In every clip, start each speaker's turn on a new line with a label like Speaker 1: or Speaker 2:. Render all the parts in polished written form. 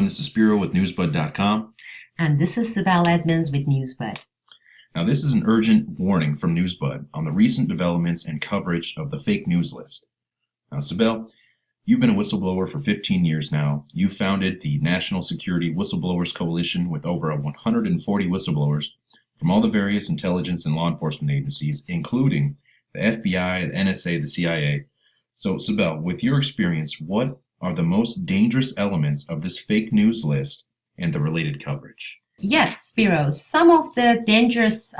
Speaker 1: everyone. This is Spiro with Newsbud.com.
Speaker 2: And this is Sibel Edmonds with Newsbud.
Speaker 1: Now, this is an urgent warning from Newsbud on the recent developments and coverage of the fake news list. Now, Sibel, you've been a whistleblower for 15 years now. You founded the National Security Whistleblowers Coalition with over 140 whistleblowers from all the various intelligence and law enforcement agencies, including the FBI, the NSA, the CIA. So, Sibel, with your experience, what are the most dangerous elements of this fake news list and the related coverage?
Speaker 2: Yes, Spiro, some of the dangerous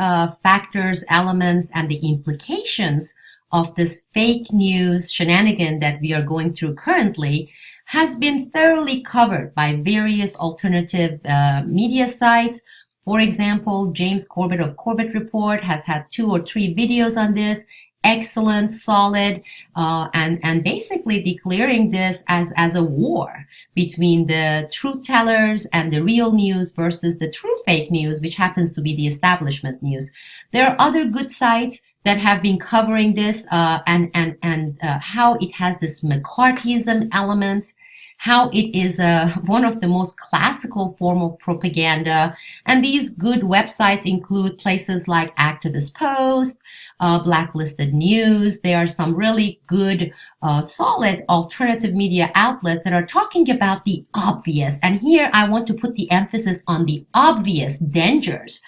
Speaker 2: factors, elements, and the implications of this fake news shenanigan that we are going through currently has been thoroughly covered by various alternative media sites. For example, James Corbett of Corbett Report has had 2 or 3 videos on this. Excellent, solid, and basically declaring this as a war between the truth tellers and the real news versus the true fake news, which happens to be the establishment news. There are other good sites that have been covering this and how it has this McCarthyism elements, how it is one of the most classical form of propaganda. And these good websites include places like Activist Post, Blacklisted News. There are some really good, solid alternative media outlets that are talking about the obvious. And here I want to put the emphasis on the obvious dangers.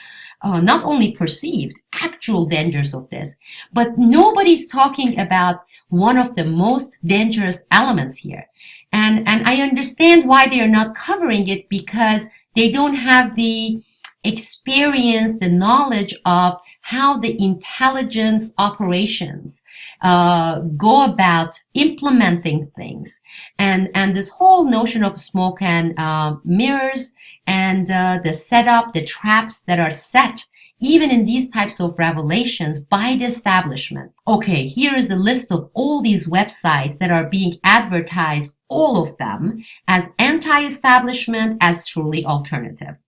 Speaker 2: Not only perceived, actual dangers of this, but nobody's talking about one of the most dangerous elements here. And I understand why they are not covering it, because they don't have the experience, the knowledge of how the intelligence operations go about implementing things, and this whole notion of smoke and mirrors, and the setup, the traps that are set even in these types of revelations by the establishment. Okay, here is a list of all these websites that are being advertised, all of them as anti-establishment, as truly alternative.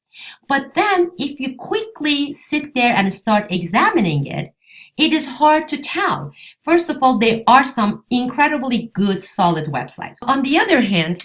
Speaker 2: But then if you quickly sit there and start examining it, it is hard to tell. First of all, there are some incredibly good, solid websites. On the other hand,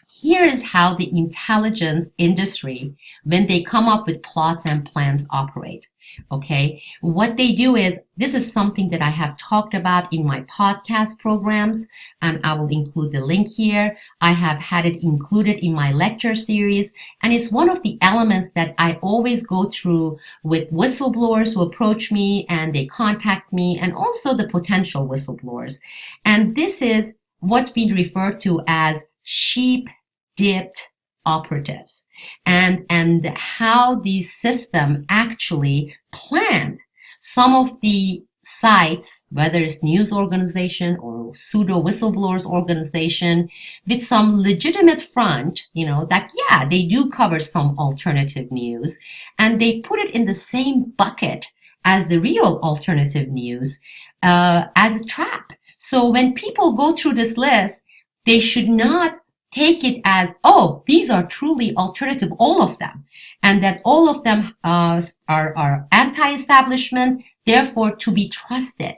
Speaker 2: here is how the intelligence industry, when they come up with plots and plans, operate. Okay, what they do is, this is something that I have talked about in my podcast programs, and I will include the link here. I have had it included in my lecture series, and it's one of the elements that I always go through with whistleblowers who approach me and they contact me, and also the potential whistleblowers. And this is what we refer to as sheep-dipped operatives, and how the system actually planned some of the sites, whether it's news organization or pseudo whistleblowers organization, with some legitimate front, that yeah, they do cover some alternative news, and they put it in the same bucket as the real alternative news, as a trap. So when people go through this list, they should not take it as, oh, these are truly alternative, all of them, and that all of them are anti-establishment, therefore to be trusted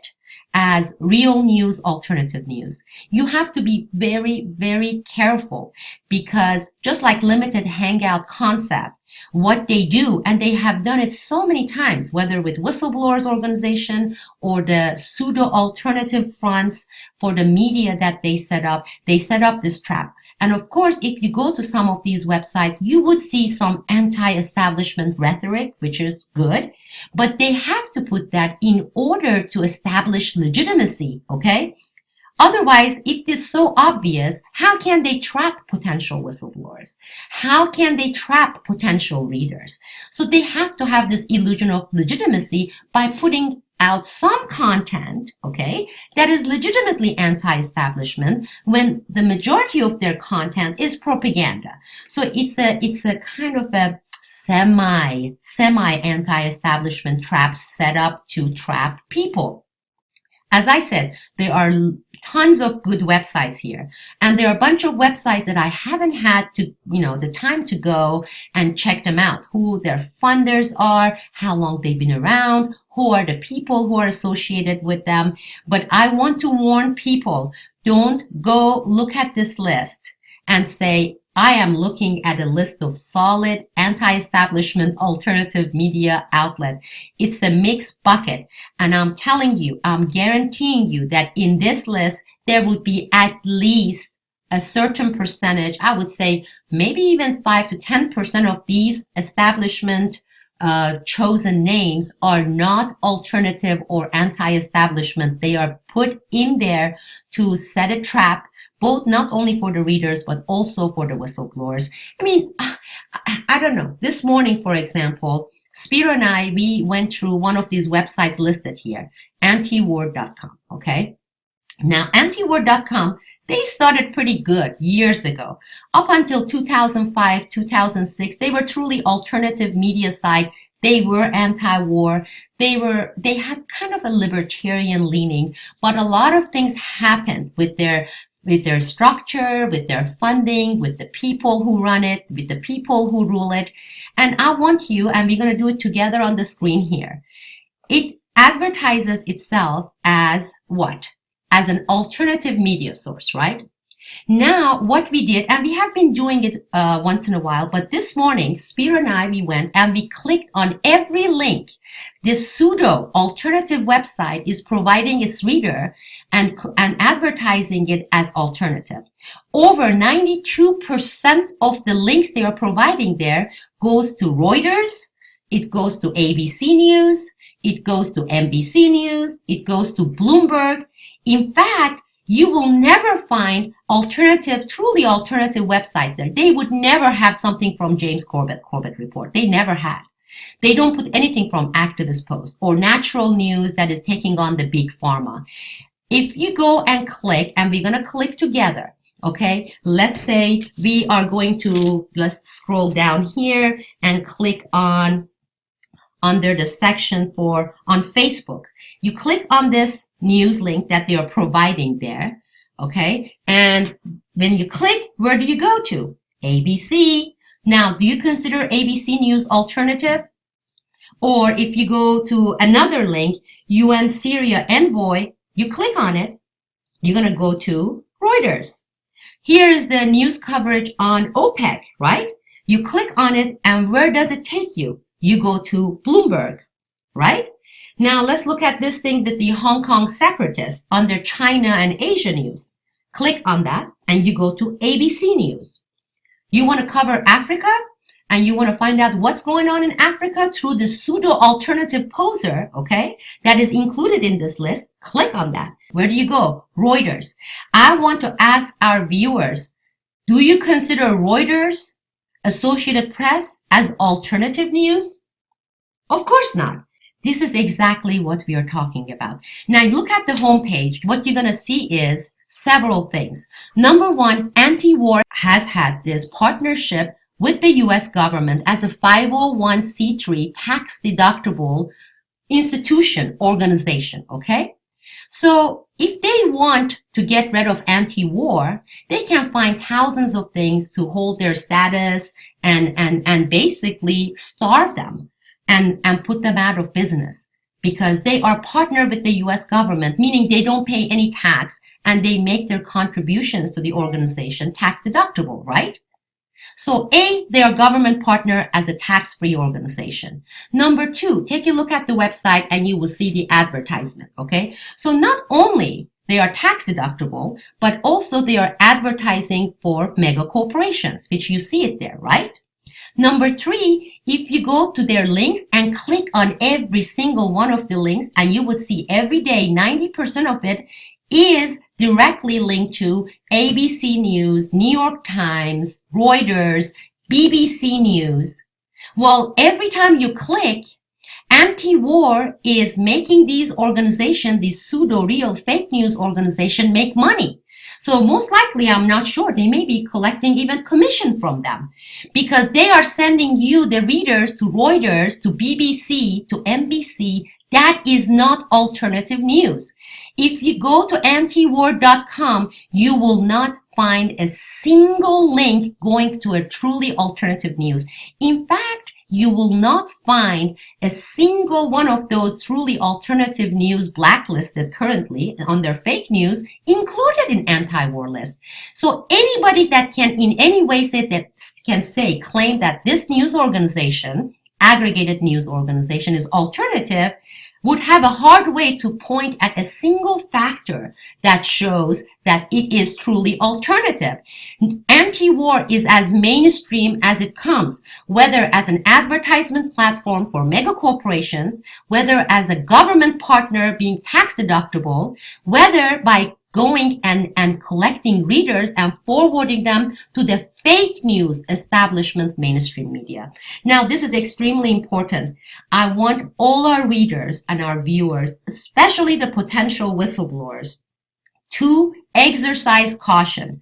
Speaker 2: as real news, alternative news. You have to be very, very careful, because just like limited hangout concept, what they do, and they have done it so many times, whether with whistleblowers organization or the pseudo alternative fronts for the media that they set up this trap. And of course, if you go to some of these websites, you would see some anti-establishment rhetoric, which is good, but they have to put that in order to establish legitimacy, okay? Otherwise, if it's so obvious, how can they trap potential whistleblowers? How can they trap potential readers? So they have to have this illusion of legitimacy by putting out some content, okay, that is legitimately anti-establishment, when the majority of their content is propaganda. So it's a kind of a semi anti-establishment trap set up to trap people. As I said, there are tons of good websites here, and there are a bunch of websites that I haven't had to, the time to go and check them out, who their funders are, how long they've been around, who are the people who are associated with them. But I want to warn people, don't go look at this list and say, I am looking at a list of solid anti-establishment alternative media outlet. It's a mixed bucket. And I'm telling you, I'm guaranteeing you that in this list, there would be at least a certain percentage, I would say maybe even 5 to 10% of these establishment chosen names are not alternative or anti-establishment. They are put in there to set a trap, both not only for the readers, but also for the whistleblowers. I mean, I don't know. This morning, for example, Spiro and I, we went through one of these websites listed here, antiwar.com, okay? Now, antiwar.com, they started pretty good years ago. Up until 2005, 2006, they were truly alternative media site. They were anti-war. They had kind of a libertarian leaning, but a lot of things happened with their structure, with their funding, with the people who run it, with the people who rule it. And I want you, and we're going to do it together on the screen here. It advertises itself as what? As an alternative media source, right? Now, what we did, and we have been doing it once in a while, but this morning, Spiro and I, we went and we clicked on every link this pseudo alternative website is providing its reader and advertising it as alternative. Over 92% of the links they are providing there goes to Reuters, it goes to ABC News, it goes to NBC News, it goes to Bloomberg. In fact, you will never find truly alternative websites there. They would never have something from James Corbett Report. They never had. They don't put anything from Activist Post or Natural News that is taking on the big pharma. If you go and click, and we're going to click together, okay? Let's say we are going to, let's scroll down here and click on under the section on Facebook. You click on this news link that they are providing there, okay? And when you click, where do you go to? ABC. Now, do you consider ABC News alternative? Or if you go to another link, UN Syria Envoy, you click on it, you're going to go to Reuters. Here is the news coverage on OPEC, right? You click on it, and where does it take you? You go to Bloomberg, right? Now let's look at this thing with the Hong Kong separatists under China and Asia News. Click on that and you go to ABC News. You want to cover Africa and you want to find out what's going on in Africa through the pseudo alternative poser, okay, that is included in this list. Click on that. Where do you go? Reuters. I want to ask our viewers, do you consider Reuters, Associated Press as alternative news? Of course not. This is exactly what we are talking about. Now look at the homepage. What you're going to see is several things. Number one, Anti-War has had this partnership with the U.S. government as a 501c3 tax-deductible organization, okay? So if they want to get rid of anti-war, they can find thousands of things to hold their status and basically starve them and put them out of business because they are partnered with the U.S. government, meaning they don't pay any tax and they make their contributions to the organization tax deductible, right? So A, they are government partner as a tax-free organization. Number two, take a look at the website and you will see the advertisement, okay? So not only they are tax deductible, but also they are advertising for mega corporations, which you see it there, right? Number three, if you go to their links and click on every single one of the links, and you would see every day 90% of it is directly linked to ABC News, New York Times, Reuters, BBC News. Well, every time you click, anti-war is making these organizations, these pseudo-real fake news organizations, make money. So most likely, I'm not sure, they may be collecting even commission from them because they are sending you, the readers, to Reuters, to BBC, to NBC. That is not alternative news. If you go to antiwar.com, you will not find a single link going to a truly alternative news. In fact, you will not find a single one of those truly alternative news blacklisted currently on their fake news included in anti-war list. So anybody that can in any way claim that this news organization, aggregated news organization, is alternative would have a hard way to point at a single factor that shows that it is truly alternative. Anti-war is as mainstream as it comes, whether as an advertisement platform for mega corporations, whether as a government partner being tax deductible, whether by going and collecting readers and forwarding them to the fake news establishment mainstream media. Now, this is extremely important. I want all our readers and our viewers, especially the potential whistleblowers, to exercise caution.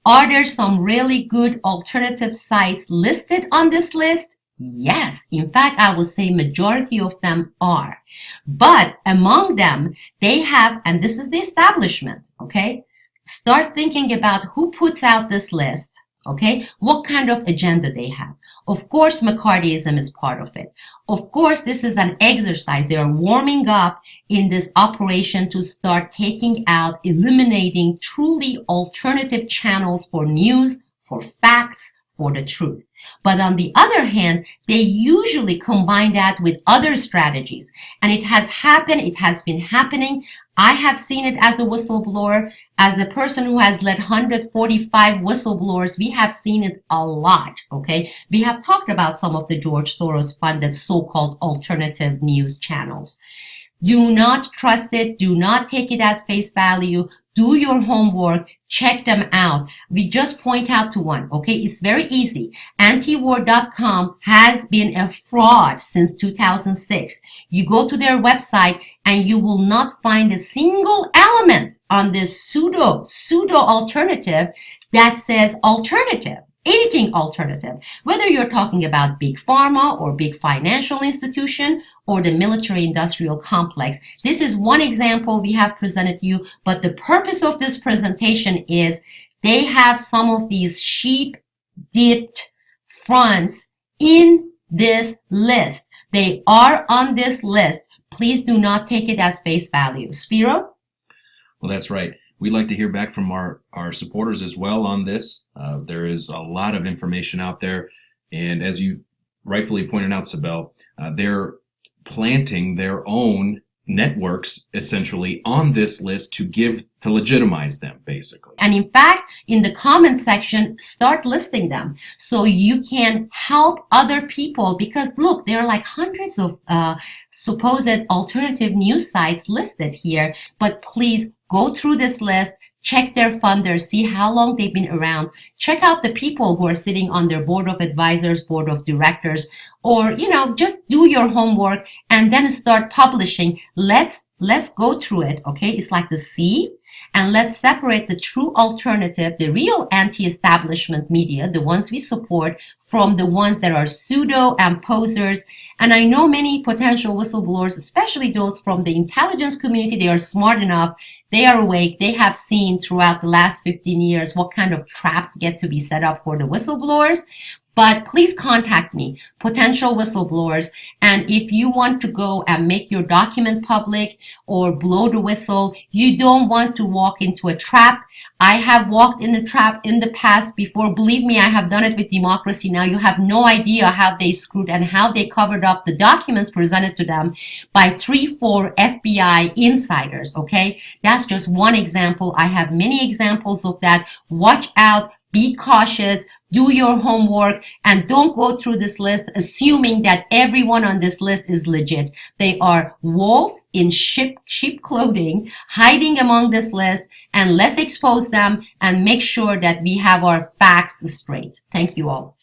Speaker 2: Are there some really good alternative sites listed on this list? Yes, in fact, I would say majority of them are. But among them, they have, and this is the establishment, okay? Start thinking about who puts out this list, okay? What kind of agenda they have. Of course, McCarthyism is part of it. Of course, this is an exercise. They are warming up in this operation to start taking out, eliminating truly alternative channels for news, for facts, for the truth. But on the other hand, they usually combine that with other strategies. And it has happened. It has been happening. I have seen it as a whistleblower. As a person who has led 145 whistleblowers, we have seen it a lot, okay? We have talked about some of the George Soros funded so-called alternative news channels. Do not trust it. Do not take it as face value. Do your homework, check them out. We just point out to one, okay? It's very easy. Antiwar.com has been a fraud since 2006. You go to their website and you will not find a single element on this pseudo alternative that says alternative. Anything alternative, whether you're talking about big pharma or big financial institution or the military industrial complex. This is one example we have presented to you, but the purpose of this presentation is they have some of these sheep dipped fronts in this list. They are on this list. Please do not take it as face value. Spiro?
Speaker 1: Well, that's right. We'd like to hear back from our supporters as well on this. There is a lot of information out there. And as you rightfully pointed out, Sibel, they're planting their own networks essentially on this list to legitimize them, basically.
Speaker 2: And in fact, in the comment section, start listing them so you can help other people, because look, there are like hundreds of supposed alternative news sites listed here, but please go through this list, check their funders, see how long they've been around, check out the people who are sitting on their board of advisors, board of directors, or, just do your homework and then start publishing. Let's go through it, okay? It's like the sieve, and let's separate the true alternative, the real anti-establishment media, the ones we support, from the ones that are pseudo and posers. And I know many potential whistleblowers, especially those from the intelligence community, they are smart enough, they are awake, they have seen throughout the last 15 years what kind of traps get to be set up for the whistleblowers. But please contact me, potential whistleblowers, and if you want to go and make your document public or blow the whistle, you don't want to walk into a trap. I have walked in a trap in the past before. Believe me, I have done it with Democracy Now! You have no idea how they screwed and how they covered up the documents presented to them by 3-4 FBI insiders, okay? That's just one example. I have many examples of that. Watch out. Be cautious, do your homework, and don't go through this list assuming that everyone on this list is legit. They are wolves in sheep clothing hiding among this list, and let's expose them and make sure that we have our facts straight. Thank you all.